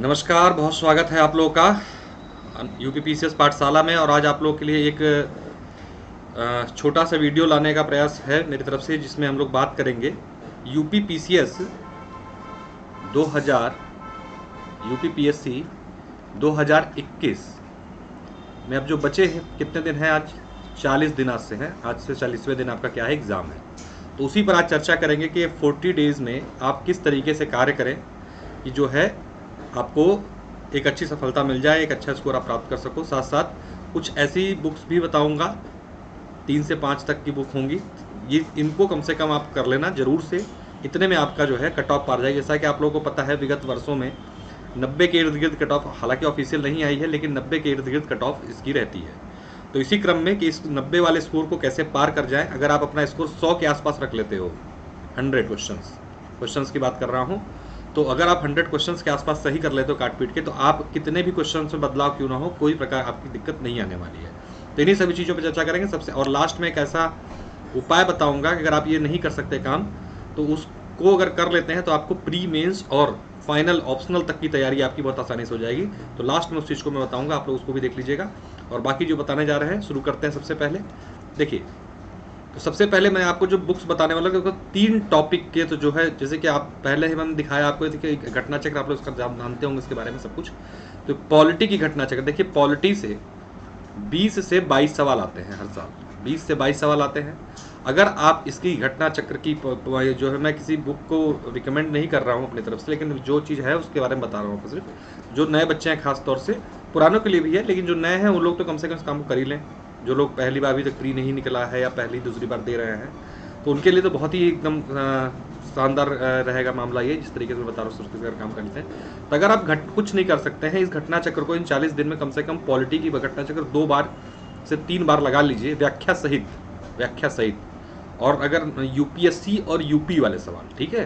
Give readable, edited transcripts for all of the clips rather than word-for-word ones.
नमस्कार, बहुत स्वागत है आप लोगों का यूपीपीसीएस पाठशाला में। और आज आप लोगों के लिए एक छोटा सा वीडियो लाने का प्रयास है मेरी तरफ से, जिसमें हम लोग बात करेंगे यूपीपीसीएस 2000 यूपीपीएससी 2021 में अब जो बचे हैं, कितने दिन हैं आज? 40 दिन आज से हैं। आज से 40वें दिन आपका क्या है, एग्ज़ाम है। तो उसी पर आज चर्चा करेंगे कि 40 डेज़ में आप किस तरीके से कार्य करें कि जो है आपको एक अच्छी सफलता मिल जाए, एक अच्छा स्कोर आप प्राप्त कर सको। साथ साथ कुछ ऐसी बुक्स भी बताऊंगा, 3 से 5 तक की बुक होंगी, ये इनको कम से कम आप कर लेना ज़रूर से। इतने में आपका जो है कट ऑफ पार जाएगी। जैसा कि आप लोगों को पता है, विगत वर्षों में 90 के इर्द गिर्द कट ऑफ, हालांकि ऑफिशियल नहीं आई है, लेकिन 90 के इर्द गिर्द कट ऑफ इसकी रहती है। तो इसी क्रम में कि इस 90 वाले स्कोर को कैसे पार कर जाए, अगर आप अपना स्कोर 100 के आसपास रख लेते हो, 100 क्वेश्चंस की बात कर रहा हूँ, तो अगर आप 100 क्वेश्चंस के आसपास सही कर लेते हो काट पीट के, तो आप कितने भी क्वेश्चंस में बदलाव क्यों ना हो, कोई प्रकार आपकी दिक्कत नहीं आने वाली है। तो इन्हीं सभी चीज़ों पर चर्चा करेंगे सबसे। और लास्ट में एक ऐसा उपाय बताऊंगा कि अगर आप ये नहीं कर सकते काम, तो उसको अगर कर लेते हैं तो आपको प्री मेंस और फाइनल ऑप्शनल तक की तैयारी आपकी बहुत आसानी से हो जाएगी। तो लास्ट में उस चीज़ को मैं बताऊँगा, आप लोग उसको भी देख लीजिएगा। और बाकी जो बताने जा रहे हैं, शुरू करते हैं। सबसे पहले देखिए, तो सबसे पहले मैं आपको जो बुक्स बताने वाला हूँ, 3 टॉपिक के, तो जो है जैसे कि आप पहले ही मैंने दिखाया आपको कि घटना चक्र, आप लोग उसका जानते होंगे इसके बारे में सब कुछ। तो पॉलिटी की घटना चक्र, देखिए पॉलिटी से 20 से 22 सवाल आते हैं हर साल, 20 से 22 सवाल आते हैं। अगर आप इसकी घटना चक्र की जो है, मैं किसी बुक को रिकमेंड नहीं कर रहा हूँ अपनी तरफ से, लेकिन जो चीज़ है उसके बारे में बता रहा हूँ। सिर्फ जो नए बच्चे हैं, खास तौर से, पुरानों के लिए भी है, लेकिन जो नए हैं उन लोग तो कम से कम इस काम को कर ही लें। जो लोग पहली बार अभी तक प्री नहीं निकला है या पहली दूसरी बार दे रहे हैं, तो उनके लिए तो बहुत ही एकदम शानदार रहेगा मामला ये, जिस तरीके से बता रहा हूँ उसके अगर काम करते हैं। तो अगर आप कुछ नहीं कर सकते हैं, इस घटना चक्र को इन 40 दिन में कम से कम पॉलिटी की घटना चक्र 2 बार से 3 बार लगा लीजिए, व्याख्या सहित। और अगर यूपीएससी और यूपी वाले सवाल, ठीक है,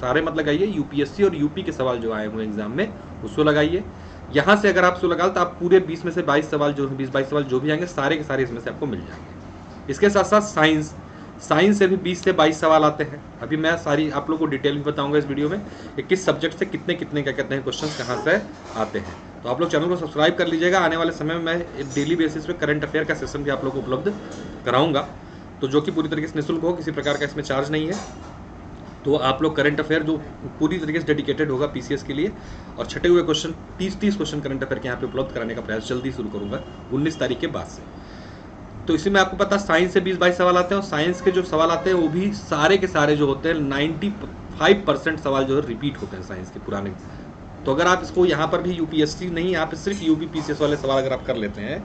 सारे मत लगाइए, यूपीएससी और यूपी के सवाल जो आए हुए एग्जाम में उसको लगाइए। यहाँ से अगर आप उसको लगा तो आप पूरे 20 में से 22 सवाल जो 20-22 सवाल जो भी आएंगे, सारे के सारे इसमें से आपको मिल जाएंगे। इसके साथ साथ साइंस से भी 20 से 22 सवाल आते हैं। अभी मैं सारी आप लोगों को डिटेल भी बताऊंगा इस वीडियो में कि किस सब्जेक्ट से कितने क्या कहते हैं क्वेश्चन कहाँ से आते हैं। तो आप लोग चैनल को सब्सक्राइब कर लीजिएगा। आने वाले समय में मैं डेली बेसिस पे करंट अफेयर का सेशन भी आप लोग को उपलब्ध कराऊंगा, तो जो कि पूरी तरीके से निःशुल्क हो, किसी प्रकार का इसमें चार्ज नहीं है। तो आप लोग करंट अफेयर जो पूरी तरीके से डेडिकेटेड होगा पीसीएस के लिए, और छटे हुए क्वेश्चन 30 क्वेश्चन करंट अफेयर के यहाँ पे उपलब्ध कराने का प्रयास जल्दी शुरू करूंगा 19 तारीख के बाद से। तो इसी में आपको पता, साइंस से 20-22 सवाल आते हैं, और साइंस के जो सवाल आते हैं वो भी सारे के सारे जो होते हैं 95% सवाल जो है रिपीट होते हैं साइंस के पुराने। तो अगर आप इसको यहाँ पर भी यूपीएससी नहीं, यहाँ पे सिर्फ यूपीपीसीएस वाले सवाल अगर आप कर लेते हैं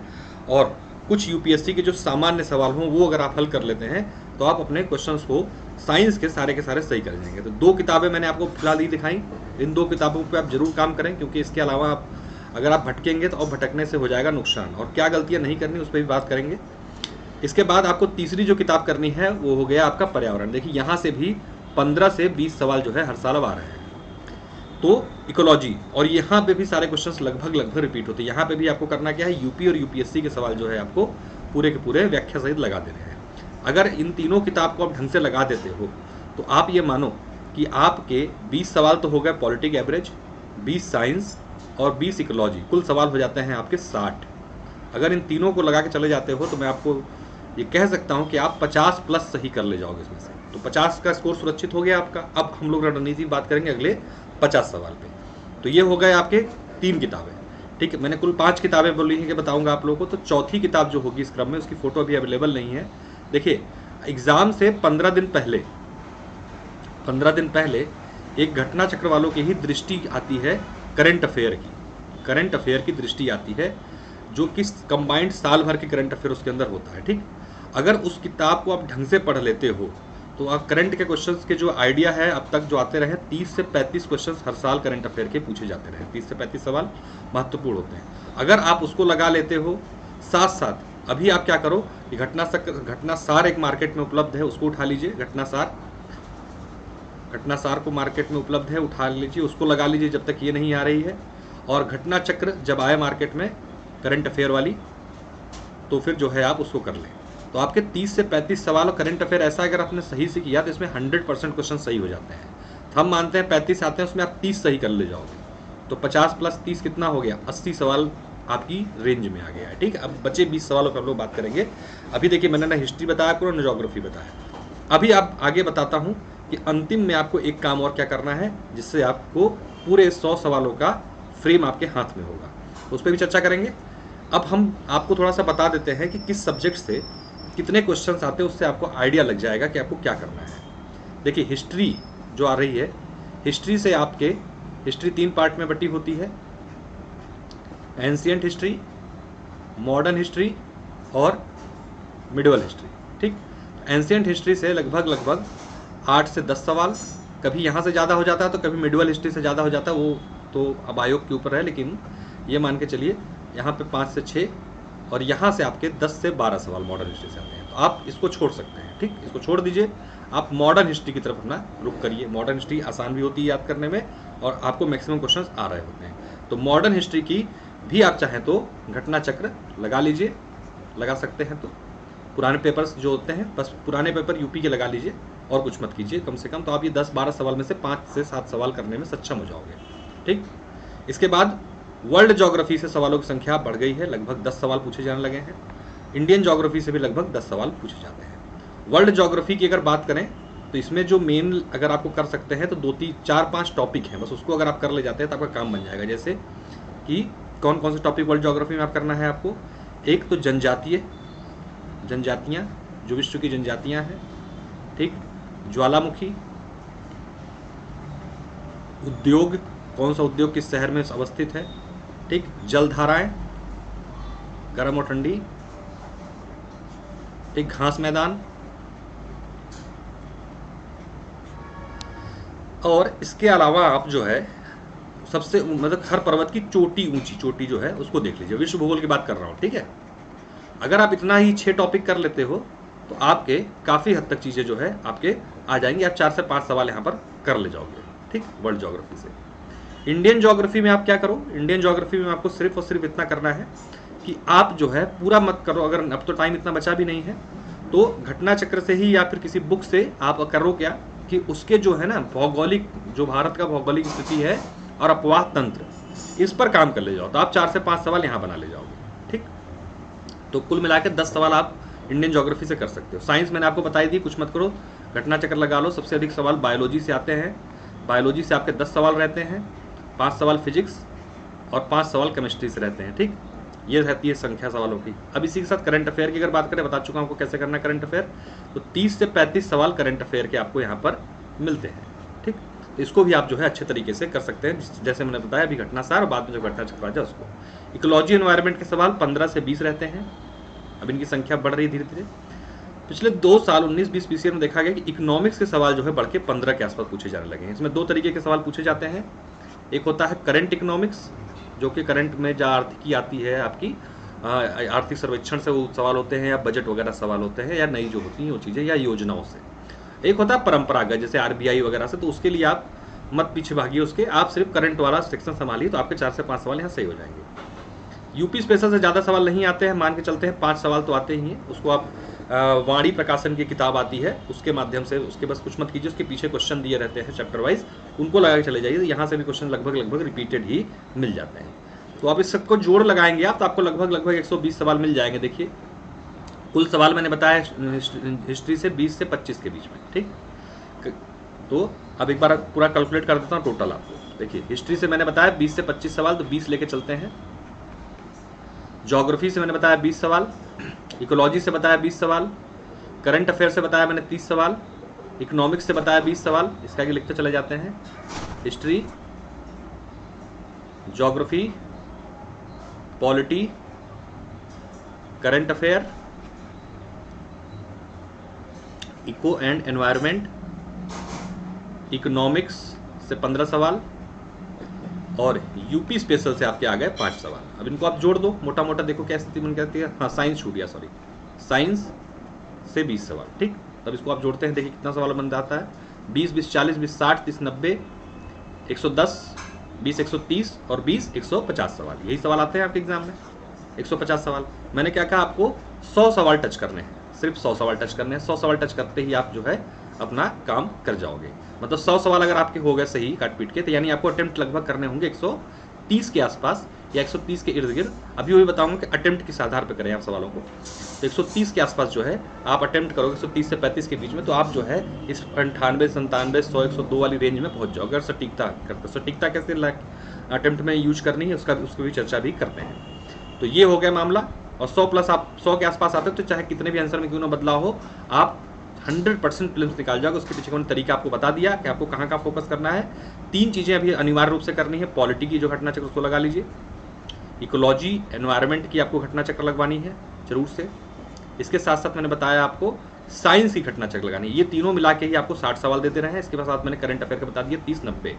और कुछ यूपीएससी के जो सामान्य सवाल हों वो अगर आप हल कर लेते हैं, तो आप अपने क्वेश्चंस को साइंस के सारे सही कर जाएंगे। तो 2 किताबें मैंने आपको फिलहाल ही दिखाई, इन 2 किताबों पे आप जरूर काम करें, क्योंकि इसके अलावा आप अगर आप भटकेंगे तो अब भटकने से हो जाएगा नुकसान। और क्या गलतियां नहीं करनी, उस पर भी बात करेंगे। इसके बाद आपको तीसरी जो किताब करनी है वो हो गया आपका पर्यावरण। देखिए यहाँ से भी 15 से 20 सवाल जो है हर साल अब आ रहे हैं। तो इकोलॉजी, और यहाँ पे भी सारे क्वेश्चंस लगभग रिपीट होते हैं। यहाँ पे भी आपको करना क्या है, यूपी और यूपीएससी के सवाल जो है आपको पूरे के पूरे व्याख्या सहित लगा देने हैं। अगर इन तीनों किताब को आप ढंग से लगा देते हो, तो आप ये मानो कि आपके 20 सवाल तो हो गए पॉलिटिक एवरेज, 20 साइंस और 20 इकोलॉजी, कुल सवाल हो जाते हैं आपके 60। अगर इन तीनों को लगा के चले जाते हो, तो मैं आपको ये कह सकता हूँ कि आप 50 प्लस सही कर ले जाओगे इसमें से। तो 50 का स्कोर सुरक्षित हो गया आपका। अब हम लोग रणनीति बात करेंगे अगले 50 सवाल पे। तो ये हो गए आपके 3 किताबें, ठीक है। मैंने कुल 5 किताबें बोली हैं कि बताऊंगा आप लोगों को। तो चौथी किताब जो होगी इस क्रम में, उसकी फोटो अभी अवेलेबल नहीं है। देखिए, एग्जाम से 15 दिन पहले एक घटना चक्र वालों की ही दृष्टि आती है करंट अफेयर की दृष्टि आती है, जो कि कंबाइंड साल भर के करंट अफेयर उसके अंदर होता है, ठीक। अगर उस किताब को आप ढंग से पढ़ लेते हो, तो आप करंट के क्वेश्चंस के जो आइडिया है अब तक जो आते रहे, 30 से 35 क्वेश्चंस हर साल करंट अफेयर के पूछे जाते रहे। 30 से 35 सवाल महत्वपूर्ण होते हैं। अगर आप उसको लगा लेते हो, साथ साथ अभी आप क्या करो कि घटना सार एक मार्केट में उपलब्ध है, उसको उठा लीजिए। घटना सार को मार्केट में उपलब्ध है, उठा लीजिए, उसको लगा लीजिए जब तक ये नहीं आ रही है। और घटना चक्र जब आए मार्केट में करंट अफेयर वाली, तो फिर जो है आप उसको कर लें। तो आपके 30 से 35 सवाल और करंट अफेयर ऐसा अगर आपने सही से किया तो इसमें 100% क्वेश्चन सही हो जाते हैं। हम मानते हैं 35 आते हैं, उसमें आप 30 सही कर ले जाओगे, तो 50 + 30 कितना हो गया, 80 सवाल आपकी रेंज में आ गया है। ठीक है, अब बचे 20 सवालों पर हम लोग बात करेंगे। अभी देखिए मैंने ना हिस्ट्री बताया आपको, ना ज्योग्राफी बताया। अभी आप आगे बताता हूँ कि अंतिम में आपको एक काम और क्या करना है, जिससे आपको पूरे 100 सवालों का फ्रेम आपके हाथ में होगा, उस पर भी चर्चा करेंगे। अब हम आपको थोड़ा सा बता देते हैं कि किस सब्जेक्ट से कितने क्वेश्चंस आते हैं, उससे आपको आइडिया लग जाएगा कि आपको क्या करना है। देखिए हिस्ट्री जो आ रही है, हिस्ट्री से आपके हिस्ट्री 3 पार्ट में बटी होती है, एंशिएंट हिस्ट्री, मॉडर्न हिस्ट्री और मिडिवल हिस्ट्री। ठीक, एंशिएंट हिस्ट्री से लगभग 8 से 10 सवाल, कभी यहाँ से ज़्यादा हो जाता है तो कभी मिडिवल हिस्ट्री से ज़्यादा हो जाता है, वो तो अब आयोग के ऊपर है, लेकिन ये मान के चलिए यहाँ पे 5 से 6 और यहाँ से आपके 10 से 12 सवाल मॉडर्न हिस्ट्री से आते हैं। तो आप इसको छोड़ सकते हैं। ठीक, इसको छोड़ दीजिए, आप मॉडर्न हिस्ट्री की तरफ अपना रुख करिए। मॉडर्न हिस्ट्री आसान भी होती है याद करने में और आपको मैक्सिमम क्वेश्चन आ रहे होते हैं। तो मॉडर्न हिस्ट्री की भी आप चाहें तो घटना चक्र लगा लीजिए, लगा सकते हैं। तो पुराने पेपर्स जो होते हैं, बस पुराने पेपर यूपी के लगा लीजिए और कुछ मत कीजिए कम से कम, तो आप ये 10-12 सवाल में से 5 से 7 सवाल करने में सक्षम हो जाओगे। ठीक, इसके बाद वर्ल्ड ज्योग्राफी से सवालों की संख्या बढ़ गई है, लगभग 10 सवाल पूछे जाने लगे हैं। इंडियन ज्योग्राफी से भी लगभग 10 सवाल पूछे जाते हैं। वर्ल्ड ज्योग्राफी की अगर बात करें तो इसमें जो मेन अगर आपको कर सकते हैं तो 2-4-5 टॉपिक हैं, बस उसको अगर आप कर ले जाते हैं तो आपका काम बन जाएगा। जैसे कि कौन कौन से टॉपिक वर्ल्ड ज्योग्राफी में आप करना है आपको, एक तो जनजातियाँ जो विश्व की जनजातियाँ हैं। ठीक, ज्वालामुखी, उद्योग, कौन सा उद्योग किस शहर में अवस्थित है। ठीक, जलधाराएं, गर्म और ठंडी। ठीक, घास मैदान। और इसके अलावा आप जो है सबसे मतलब हर पर्वत की चोटी, ऊंची चोटी जो है उसको देख लीजिए। विश्व भूगोल की बात कर रहा हूँ। ठीक है, अगर आप इतना ही 6 टॉपिक कर लेते हो तो आपके काफ़ी हद तक चीज़ें जो है आपके आ जाएंगी। आप 4 से 5 सवाल यहाँ पर कर ले जाओगे। ठीक, वर्ल्ड ज्योग्राफी से। इंडियन ज्योग्राफी में आप क्या करो, इंडियन ज्योग्राफी में आपको सिर्फ और सिर्फ इतना करना है कि आप जो है पूरा मत करो, अगर अब तो टाइम इतना बचा भी नहीं है तो घटना चक्र से ही या फिर किसी बुक से आप करो क्या कि उसके जो है ना भौगोलिक, जो भारत का भौगोलिक स्थिति है और अपवाह तंत्र, इस पर काम कर ले जाओ, तो आप 4 से 5 सवाल यहाँ बना ले जाओगे। ठीक, तो कुल मिलाकर 10 सवाल आप इंडियन ज्योग्राफी से कर सकते हो। साइंस मैंने आपको बताई दी, कुछ मत करो, घटना चक्र लगा लो। सबसे अधिक सवाल बायोलॉजी से आते हैं, बायोलॉजी से आपके 10 सवाल रहते हैं, 5 सवाल फिजिक्स और 5 सवाल केमिस्ट्री से रहते हैं। ठीक, ये रहती है संख्या सवालों की। अब इसी के साथ करंट अफेयर की अगर बात करें, बता चुका हूँ आपको कैसे करना है करंट अफेयर, तो 30 से 35 सवाल करंट अफेयर के आपको यहाँ पर मिलते हैं। ठीक, तो इसको भी आप जो है अच्छे तरीके से कर सकते हैं, जैसे मैंने बताया अभी घटना सार और बाद में जो घटना चक्र आ जाए उसको। इकोलॉजी एनवायरनमेंट के सवाल 15 से 20 रहते हैं, अब इनकी संख्या बढ़ रही है धीरे धीरे। पिछले 2 साल 19-20 पीसीआर में देखा गया कि इकोनॉमिक्स के सवाल जो है बढ़ के 15 के आसपास पूछे जाने लगे हैं। इसमें 2 तरीके के सवाल पूछे जाते हैं, एक होता है करंट इकोनॉमिक्स, जो कि करंट में जो आर्थिकी आती है आपकी, आर्थिक सर्वेक्षण से वो सवाल होते हैं, या बजट वगैरह सवाल होते हैं, या नई जो होती हैं वो चीज़ें, या योजनाओं से। एक होता है परंपरागत, जैसे आरबीआई वगैरह से, तो उसके लिए आप मत पीछे भागिए उसके, आप सिर्फ करंट वाला सेक्शन संभालिए, तो आपके 4 से 5 सवाल यहाँ सही हो जाएंगे। यूपी स्पेशल से ज़्यादा सवाल नहीं आते हैं, मान के चलते हैं 5 सवाल तो आते ही हैं। उसको आप वाणी प्रकाशन की किताब आती है उसके माध्यम से, उसके बस कुछ मत कीजिए, उसके पीछे क्वेश्चन दिए रहते हैं चैप्टर वाइज, उनको लगा के चले जाइए, यहाँ से भी क्वेश्चन लगभग रिपीटेड ही मिल जाते हैं। तो आप इस सबको जोड़ लगाएंगे आप, तो आपको लगभग 120 सवाल मिल जाएंगे। देखिए कुल सवाल मैंने बताया हिस्ट्री से 20 से 25 के बीच में। ठीक, तो अब एक बार पूरा कैलकुलेट कर देता हूँ टोटल आपको। देखिए हिस्ट्री से मैंने बताया 20 से 25 सवाल, तो 20 लेके चलते हैं। ज्योग्राफी से मैंने बताया 20 सवाल, इकोलॉजी से बताया 20 सवाल, करंट अफेयर से बताया मैंने 30 सवाल, इकोनॉमिक्स से बताया 20 सवाल। इसका आगे लिखते चले जाते हैं, history, geography, polity, current affair, eco and environment, economics से 15 सवाल और यूपी स्पेशल से आपके आ गए 5 सवाल। अब इनको आप जोड़ दो, मोटा मोटा देखो क्या स्थिति बन जाती है। हाँ साइंस छूट गया, सॉरी, साइंस से 20 सवाल। ठीक, तब इसको आप जोड़ते हैं, देखिए कितना सवाल बन जाता है, 20 20 40 20 60 30 90 110 20 130 और 20 150 सवाल। यही सवाल आते हैं आपके एग्जाम में, 150 सवाल। मैंने क्या कहा आपको, 100 सवाल टच करने हैं, सिर्फ 100 सवाल टच करने हैं। 100 सवाल टच करते ही आप जो है अपना काम कर जाओगे। मतलब 100 सवाल अगर आपके हो गए सही काट पीट के, तो यानी आपको अटेम्प्ट लगभग करने होंगे 130 के आसपास या 130 के इर्द गिर्द, अभी वही बताऊंगा कि अटेम्प्ट किस आधार पर करें आप सवालों को। तो 130 के आसपास जो है आप अटेम्प्ट करोगे, 130 से 35 के बीच में, तो आप जो है इस 98, 97, 100, 102 वाली रेंज में पहुंच जाओगे। अगर सटीकता करते, सटीकता कैसे अटेम्प्ट में यूज करनी है उसकी भी चर्चा भी करते हैं। तो ये हो गया मामला। और 100 प्लस आप 100 के आसपास आते हो तो चाहे कितने भी आंसर में क्यों ना बदलाव हो, आप 100% प्रीलिम्स निकाल जाओगे। उसके पीछे कौन तरीका आपको बता दिया कि आपको कहाँ फोकस करना है। 3 चीज़ें अभी अनिवार्य रूप से करनी है। पॉलिटी की जो घटना चक्र उसको लगा लीजिए, इकोलॉजी एनवायरनमेंट की आपको घटना चक्र लगवानी है जरूर से। इसके साथ साथ मैंने बताया आपको साइंस की घटना चक्र लगानी है। ये तीनों मिला के ही आपको 60 सवाल देते रहे हैं। इसके साथ मैंने करंट अफेयर का बता दिया 30-90।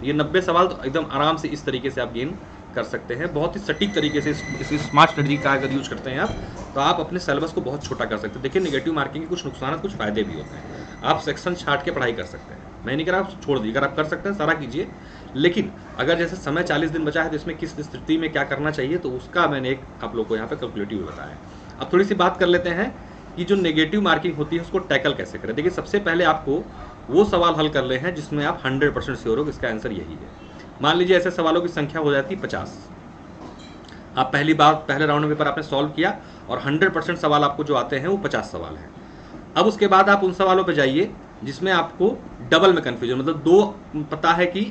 ये 90 सवाल तो एकदम आराम से इस तरीके से आप गेन कर सकते हैं। बहुत ही सटीक तरीके से इस स्मार्ट स्ट्रेटजी का अगर यूज करते हैं आप, तो आप अपने सिलेबस को बहुत छोटा कर सकते हैं। देखिए, नेगेटिव मार्किंग के कुछ नुकसान, कुछ फायदे भी होते हैं। आप सेक्शन छाट के पढ़ाई कर सकते हैं। मैं नहीं कह रहा आप छोड़ दीजिए, अगर आप कर सकते हैं सारा कीजिए। लेकिन अगर जैसे समय 40 दिन बचा है तो इसमें किस स्थिति में क्या करना चाहिए, तो उसका मैंने एक आप लोग को यहाँ पे कैलकुलेटिव बताया। अब थोड़ी सी बात कर लेते हैं कि जो नेगेटिव मार्किंग होती है उसको टैकल कैसे करें। देखिए, सबसे पहले आपको वो सवाल हल कर ले हैं जिसमें आप 100% श्योर हो कि इसका आंसर यही है। मान लीजिए ऐसे सवालों की संख्या हो जाती है 50। आप पहली बार पहले राउंड में पेपर आपने सॉल्व किया और 100% सवाल आपको जो आते हैं वो 50 सवाल हैं। अब उसके बाद आप उन सवालों पे जाइए जिसमें आपको डबल में कन्फ्यूजन, मतलब 2 पता है कि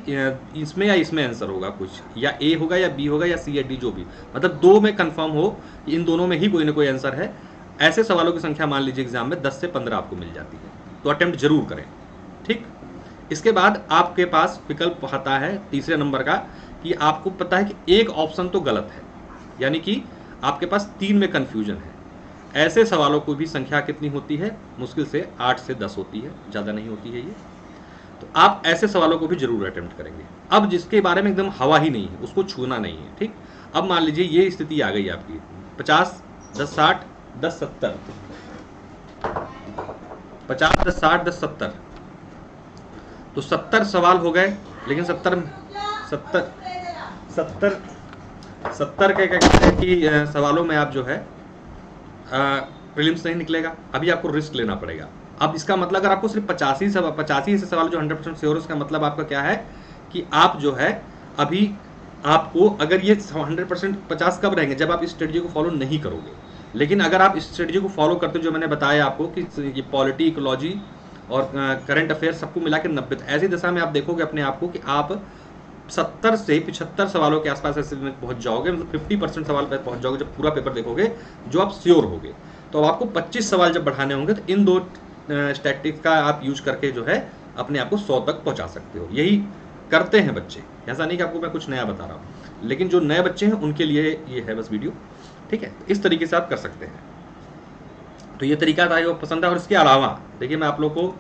इसमें या इसमें आंसर होगा, कुछ या ए होगा या बी होगा या सी या डी, जो भी, मतलब 2 में कंफर्म हो कि इन दोनों में ही कोई ना कोई आंसर है। ऐसे सवालों की संख्या मान लीजिए एग्जाम में 10 से 15 आपको मिल जाती है, तो अटेम्प्ट जरूर करें। ठीक, इसके बाद आपके पास विकल्प आता है तीसरे नंबर का कि आपको पता है कि एक ऑप्शन तो गलत है, यानी कि आपके पास 3 में कन्फ्यूजन है। ऐसे सवालों को भी संख्या कितनी होती है, मुश्किल से 8 से 10 होती है, ज़्यादा नहीं होती है ये। तो आप ऐसे सवालों को भी जरूर अटेम्प्ट करेंगे। अब जिसके बारे में एकदम हवा ही नहीं है उसको छूना नहीं है। ठीक, अब मान लीजिए ये स्थिति आ गई आपकी 50, 10, 60, 10, 70, 50, 10, 60, 10, 70, तो 70 सवाल हो गए। लेकिन 70 के क्या कहते हैं कि सवालों में आप जो है प्रीलिम्स नहीं निकलेगा। अभी आपको रिस्क लेना पड़ेगा। अब इसका मतलब अगर आपको सिर्फ 85 से सवाल जो 100% श्योर है, उसका मतलब आपका क्या है कि आप जो है अभी आपको अगर ये 100% 50 कब रहेंगे, जब आप इस स्ट्रेटजी को फॉलो नहीं करोगे। लेकिन अगर आप इस स्ट्रेटजी को फॉलो करते हो, जो मैंने बताया आपको कि ये पॉलिटी, इकोलॉजी और करंट अफेयर सबको मिला के 90, ऐसी दशा में आप देखोगे अपने आप को कि आप 70 से 75 सवालों के आसपास ऐसे में पहुंच जाओगे, मतलब 50% सवाल पर पहुंच जाओगे जब पूरा पेपर देखोगे, जो आप श्योर होगे। तो आपको 25 सवाल जब बढ़ाने होंगे तो इन 2 स्टैटिक्स का आप यूज करके जो है अपने आप को 100 तक पहुंचा सकते हो। यही करते हैं बच्चे, ऐसा नहीं कि आपको मैं कुछ नया बता रहा हूँ, लेकिन जो नए बच्चे हैं उनके लिए ये है बस वीडियो। ठीक है, इस तरीके से आप कर सकते हैं। तो ये तरीका था जो पसंद है। और इसके अलावा देखिए, मैं आप लोग को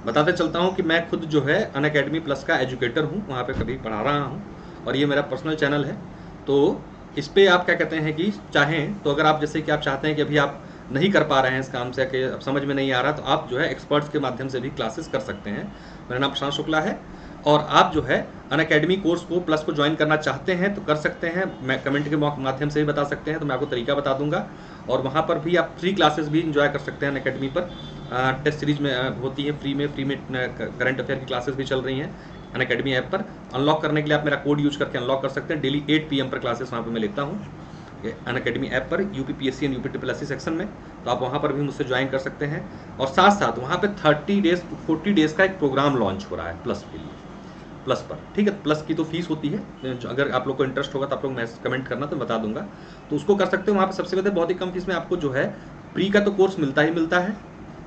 बताते चलता हूँ कि मैं खुद जो है अनअकैडमी प्लस का एजुकेटर हूँ, वहाँ पे कभी पढ़ा रहा हूँ और ये मेरा पर्सनल चैनल है। तो इस पे आप क्या कहते हैं कि चाहें तो अगर आप जैसे कि आप चाहते हैं कि अभी आप नहीं कर पा रहे हैं इस काम से, कि अब समझ में नहीं आ रहा, तो आप जो है एक्सपर्ट्स के माध्यम से भी क्लासेस कर सकते हैं। मेरा नाम प्रशांत शुक्ला है और आप जो है अनअकैडमी कोर्स को प्लस को ज्वाइन करना चाहते हैं तो कर सकते हैं। मैं कमेंट के माध्यम से भी बता सकते हैं, तो मैं आपको तरीका बता दूंगा। और वहाँ पर भी आप फ्री क्लासेस भी इंजॉय कर सकते हैं अनअकैडमी पर। टेस्ट सीरीज में होती है फ्री में करंट अफेयर की क्लासेस भी चल रही हैं अनअकैडमी ऐप पर। अनलॉक करने के लिए आप मेरा कोड यूज करके अनलॉक कर सकते हैं। डेली 8 PM पर क्लासेस वहाँ पर मैं लेता हूँ अनअकैडमी ऐप पर, यूपीपीएससी एंड यूपीट्रिपल सेक्शन में। तो आप वहाँ पर भी मुझसे ज्वाइन कर सकते हैं। और साथ साथ वहाँ पे 40 डेज का एक प्रोग्राम लॉन्च हो रहा है प्लस के लिए, प्लस पर। ठीक है, प्लस की तो फीस होती है, अगर आप लोग को इंटरेस्ट होगा तो आप लोग मैसेज कमेंट करना तो बता दूंगा, तो उसको कर सकते हो। वहाँ पे सबसे पहले बहुत ही कम फीस में आपको जो है प्री का तो कोर्स मिलता ही मिलता है,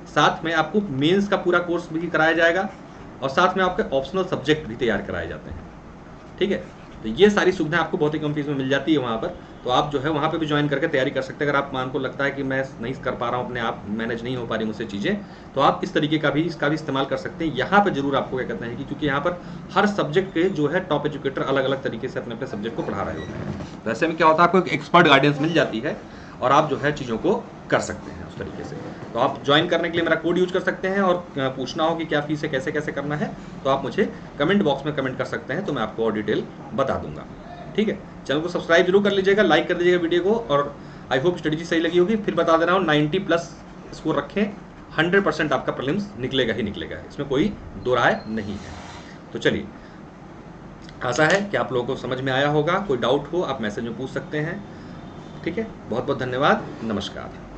साथ में आपको मेंस का पूरा कोर्स भी कराया जाएगा और साथ में आपके ऑप्शनल सब्जेक्ट भी तैयार कराए जाते हैं। ठीक है, तो ये सारी सुविधाएं आपको बहुत ही कम फीस में मिल जाती है वहाँ पर। तो आप जो है वहाँ पे भी ज्वाइन करके तैयारी कर सकते हैं। अगर आप मान को लगता है कि मैं नहीं कर पा रहा हूँ, अपने आप मैनेज नहीं हो पा रही मुझसे चीज़ें, तो आप इस तरीके का भी इसका भी इस्तेमाल कर सकते हैं। यहाँ पे जरूर आपको क्या कहते हैं कि क्योंकि यहाँ पर हर सब्जेक्ट के जो है टॉप एजुकेटर अलग अलग तरीके से अपने अपने सब्जेक्ट को पढ़ा रहे होते हैं। तो ऐसे में क्या होता है, आपको एक एक्सपर्ट गाइडेंस मिल जाती है और आप जो है चीज़ों को कर सकते हैं उस तरीके से। तो आप ज्वाइन करने के लिए मेरा कोड यूज कर सकते हैं और पूछना हो कि क्या फीस है, कैसे कैसे करना है, तो आप मुझे कमेंट बॉक्स में कमेंट कर सकते हैं, तो मैं आपको और डिटेल बता दूंगा। ठीक है, चैनल को सब्सक्राइब जरूर कर लीजिएगा, लाइक कर दीजिएगा वीडियो को। और आई होप स्ट्रेटजी सही लगी होगी। फिर बता दे रहा हूँ 90+ स्कोर रखें, 100% आपका प्रीलिम्स निकलेगा ही निकलेगा, इसमें कोई दो राय नहीं है। तो चलिए आशा है कि आप लोगों को समझ में आया होगा। कोई डाउट हो आप मैसेज में पूछ सकते हैं। ठीक है, बहुत बहुत धन्यवाद, नमस्कार।